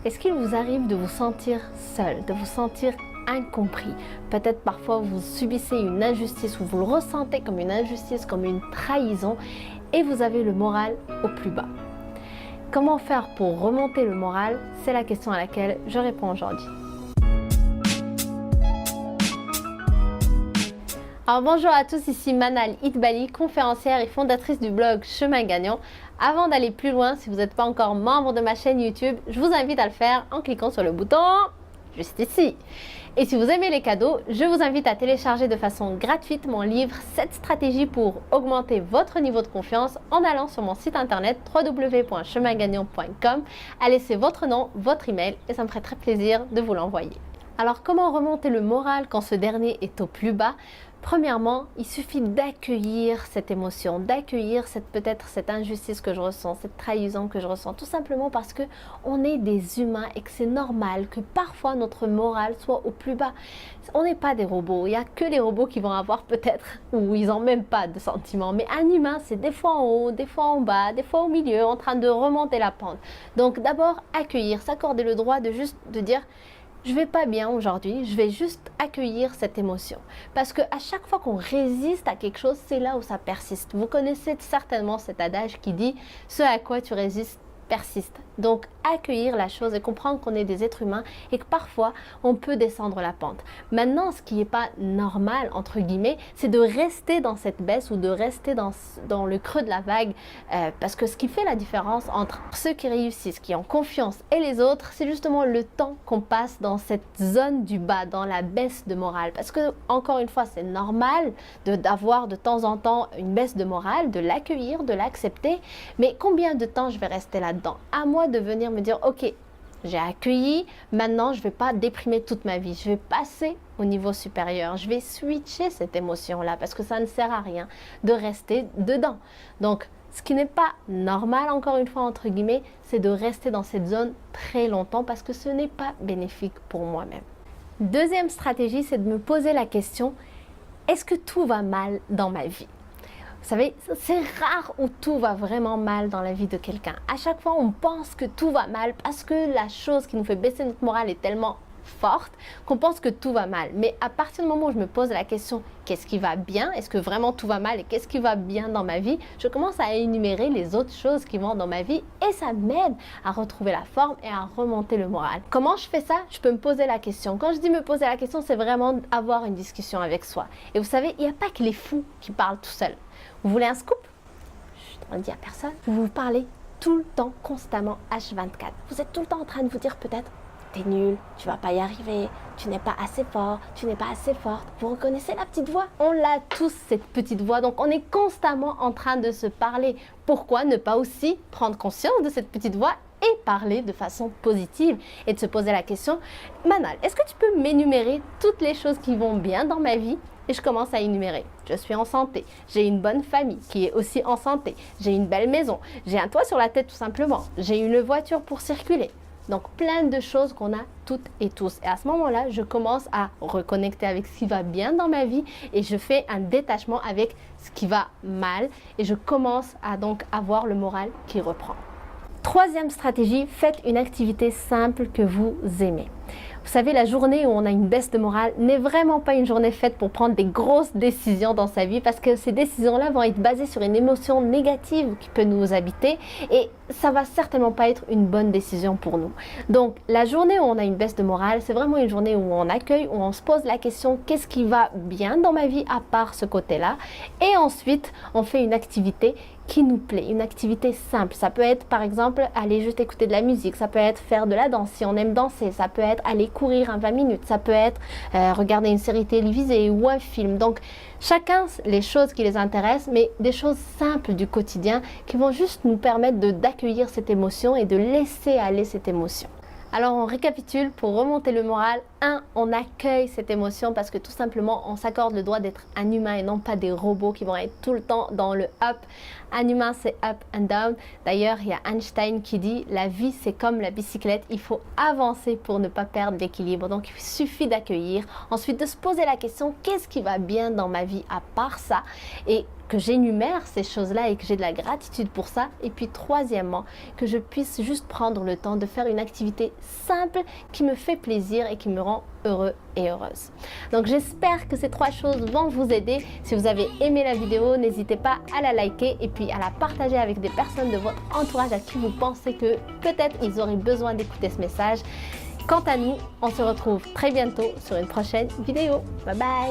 Est-ce qu'il vous arrive de vous sentir seul, de vous sentir incompris? Peut-être parfois vous subissez une injustice ou vous le ressentez comme une injustice, comme une trahison et vous avez le moral au plus bas. Comment faire pour remonter le moral? C'est la question à laquelle je réponds aujourd'hui. Alors bonjour à tous, ici Manal Idbali, conférencière et fondatrice du blog Chemin Gagnant. Avant d'aller plus loin, si vous n'êtes pas encore membre de ma chaîne YouTube, je vous invite à le faire en cliquant sur le bouton juste ici. Et si vous aimez les cadeaux, je vous invite à télécharger de façon gratuite mon livre 7 stratégies pour augmenter votre niveau de confiance en allant sur mon site internet www.chemingagnant.com, à laisser votre nom, votre email et ça me ferait très plaisir de vous l'envoyer. Alors comment remonter le moral quand ce dernier est au plus bas? Premièrement, il suffit d'accueillir cette émotion, d'accueillir peut-être cette injustice que je ressens, cette trahison que je ressens, tout simplement parce que on est des humains et que c'est normal que parfois notre morale soit au plus bas. On n'est pas des robots, il n'y a que les robots qui vont avoir peut-être, ou ils n'ont même pas de sentiments, mais un humain c'est des fois en haut, des fois en bas, des fois au milieu, en train de remonter la pente. Donc d'abord accueillir, s'accorder le droit de juste de dire je vais pas bien aujourd'hui, je vais juste accueillir cette émotion. Parce qu'à chaque fois qu'on résiste à quelque chose, c'est là où ça persiste. Vous connaissez certainement cet adage qui dit « ce à quoi tu résistes persiste ». Donc accueillir la chose et comprendre qu'on est des êtres humains et que parfois on peut descendre la pente. Maintenant, ce qui n'est pas normal, entre guillemets, c'est de rester dans cette baisse ou de rester dans le creux de la vague. Parce que ce qui fait la différence entre ceux qui réussissent, qui ont confiance et les autres, c'est justement le temps qu'on passe dans cette zone du bas, dans la baisse de morale. Parce que, encore une fois, c'est normal d'avoir de temps en temps une baisse de morale, de l'accueillir, de l'accepter. Mais combien de temps je vais rester là-dedans? À moi de venir me dire ok, j'ai accueilli, maintenant je ne vais pas déprimer toute ma vie, je vais passer au niveau supérieur, je vais switcher cette émotion là parce que ça ne sert à rien de rester dedans. Donc ce qui n'est pas normal, encore une fois entre guillemets, c'est de rester dans cette zone très longtemps parce que ce n'est pas bénéfique pour moi-même. Deuxième stratégie, c'est de me poser la question, est-ce que tout va mal dans ma vie? Vous savez, c'est rare où tout va vraiment mal dans la vie de quelqu'un. À chaque fois, on pense que tout va mal parce que la chose qui nous fait baisser notre morale est tellement forte qu'on pense que tout va mal. Mais à partir du moment où je me pose la question, qu'est-ce qui va bien? Est-ce que vraiment tout va mal et qu'est-ce qui va bien dans ma vie? Je commence à énumérer les autres choses qui vont dans ma vie et ça m'aide à retrouver la forme et à remonter le moral. Comment je fais ça? Je peux me poser la question. Quand je dis me poser la question, c'est vraiment avoir une discussion avec soi. Et vous savez, il n'y a pas que les fous qui parlent tout seuls. Vous voulez un scoop? Je ne dis à personne. Vous parlez tout le temps, constamment, H24. Vous êtes tout le temps en train de vous dire peut-être t'es nul, tu vas pas y arriver, tu n'es pas assez fort, tu n'es pas assez forte. Vous reconnaissez la petite voix? On l'a tous cette petite voix, donc on est constamment en train de se parler. Pourquoi ne pas aussi prendre conscience de cette petite voix et parler de façon positive et de se poser la question, Manal, est-ce que tu peux m'énumérer toutes les choses qui vont bien dans ma vie? Et je commence à énumérer. Je suis en santé, j'ai une bonne famille qui est aussi en santé, j'ai une belle maison, j'ai un toit sur la tête tout simplement, j'ai une voiture pour circuler. Donc plein de choses qu'on a toutes et tous. Et à ce moment-là, je commence à reconnecter avec ce qui va bien dans ma vie et je fais un détachement avec ce qui va mal et je commence à donc avoir le moral qui reprend. Troisième stratégie, faites une activité simple que vous aimez. Vous savez, la journée où on a une baisse de morale n'est vraiment pas une journée faite pour prendre des grosses décisions dans sa vie parce que ces décisions-là vont être basées sur une émotion négative qui peut nous habiter et ça va certainement pas être une bonne décision pour nous. Donc, la journée où on a une baisse de morale, c'est vraiment une journée où on accueille, où on se pose la question qu'est-ce qui va bien dans ma vie à part ce côté-là et ensuite, on fait une activité qui nous plaît, une activité simple. Ça peut être par exemple aller juste écouter de la musique, ça peut être faire de la danse si on aime danser, ça peut être aller courir un 20 minutes, ça peut être regarder une série télévisée ou un film. Donc chacun les choses qui les intéressent, mais des choses simples du quotidien qui vont juste nous permettre d'accueillir cette émotion et de laisser aller cette émotion. Alors on récapitule pour remonter le moral. 1. On accueille cette émotion parce que tout simplement on s'accorde le droit d'être un humain et non pas des robots qui vont être tout le temps dans le up. Un humain c'est up and down. D'ailleurs il y a Einstein qui dit la vie c'est comme la bicyclette, il faut avancer pour ne pas perdre l'équilibre. Donc il suffit d'accueillir, ensuite de se poser la question qu'est-ce qui va bien dans ma vie à part ça et que j'énumère ces choses-là et que j'ai de la gratitude pour ça. Et puis troisièmement, que je puisse juste prendre le temps de faire une activité simple qui me fait plaisir et qui me rend heureux et heureuse. Donc j'espère que ces 3 choses vont vous aider. Si vous avez aimé la vidéo, n'hésitez pas à la liker et puis à la partager avec des personnes de votre entourage à qui vous pensez que peut-être ils auraient besoin d'écouter ce message. Quant à nous, on se retrouve très bientôt sur une prochaine vidéo. Bye bye!